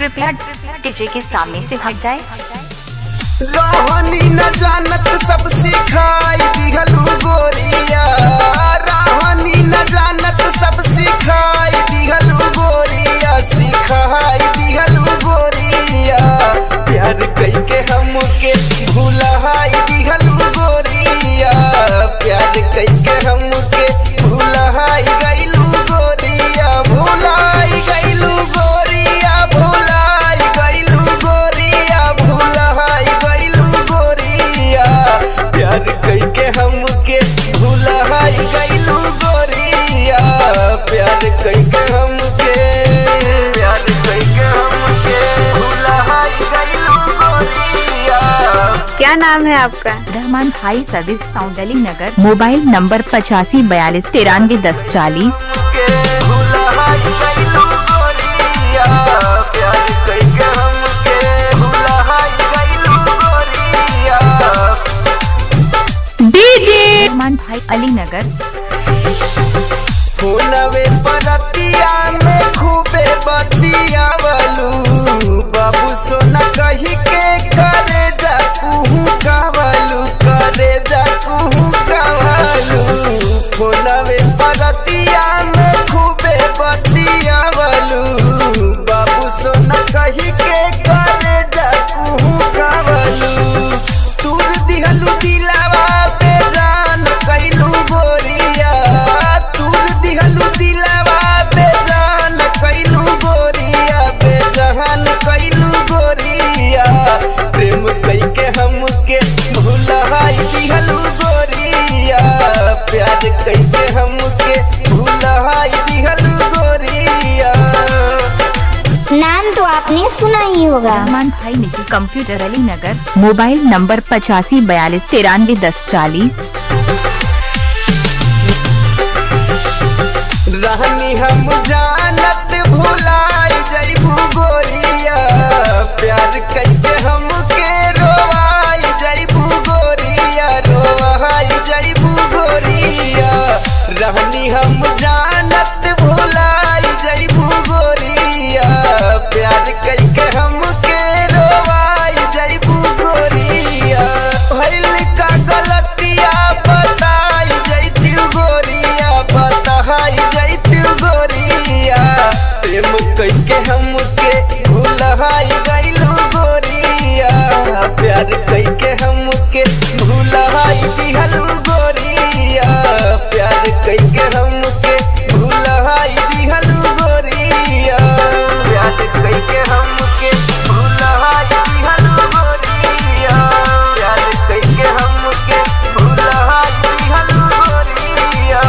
कृपया डीजे के सामने से हट जाए। रोहनी न जानत सब सिखाई दिहलू गोरिया, रोहनी न जानत सब सिखाई दिहलू गोरिया, सिखाई दिहलू गोरिया। प्यार कई के हमके भुलाई दिहलू गोरिया, प्यार कई के हमके भुलाई गइलू गोरिया, भुलाई गइलू गोरिया, भुलाई गइलू गोरिया, भुलाई गइलू गोरिया। प्यार कई के हमके भुलाई गइलू गोरिया, प्यार कई के हमके, प्यार कई के हमके भुलाई गइलू गोरिया। क्या नाम है आपका? रहमान भाई service sound Ali Nagar, mobile number 8542931040। DJ Rahman भाई अली नगर। नवे परतिया में खूबे बतियावलू, बाबू सोना कही के करे जा कुहू कावलू, करे जा कुहू कावलू। नवे परतिया में खूबे बतियावलू, बाबू सोना कही के करे जा कुहू कावलू। तूर दिहलू दिलावा पे जान कैलू गोरिया, तूर दिहलू दिलावा पे जान कैलू गोरिया, बेजहान कैलू गोरिया। प्रेम कई के हमके भुलाई दिहलू गोरिया, प्यार कई के हमके भुलाई दिहलू गोरिया। नाम तो आपने सुना ही होगा। रहमान भाई निकी computer Ali Nagar, mobile number 8542931040। रहनी हम जानत भुलाई जइबू गोरिया, प्यार कई के हमके रोवाई जइबू गोरिया, रोवाई जइबू गोरिया। रहनी हम जानत भुलाई जइबू गोरिया, प्यार कई के हमके रोवाई जइबू गोरिया। भइल का गलतिया बताई जइतू गोरिया, बताई जइतू गोरिया। प्रेम कई के हमके भुलाई गइलू गोरिया, प्यार कई के हमके भुलाई दिहलू गोरिया, प्यार कई के हमके भुलाई दिहलू गोरिया, प्यार कई के हमके भुलाई दिहलू गोरिया, प्यार कई के हमके भुलाई दिहलू गोरिया।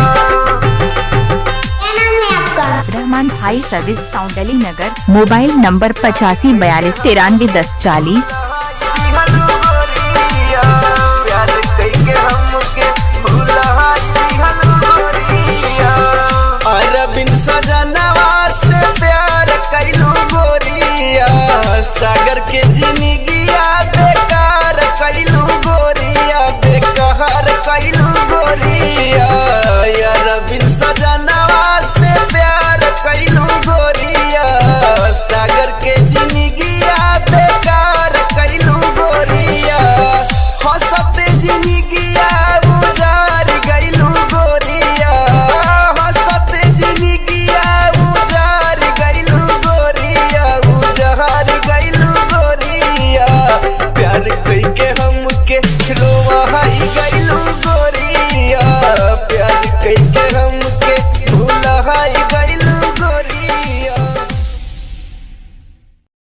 क्या नाम है आपका? रहमान भाई service sound Ali Nagar, mobile number 8542931040।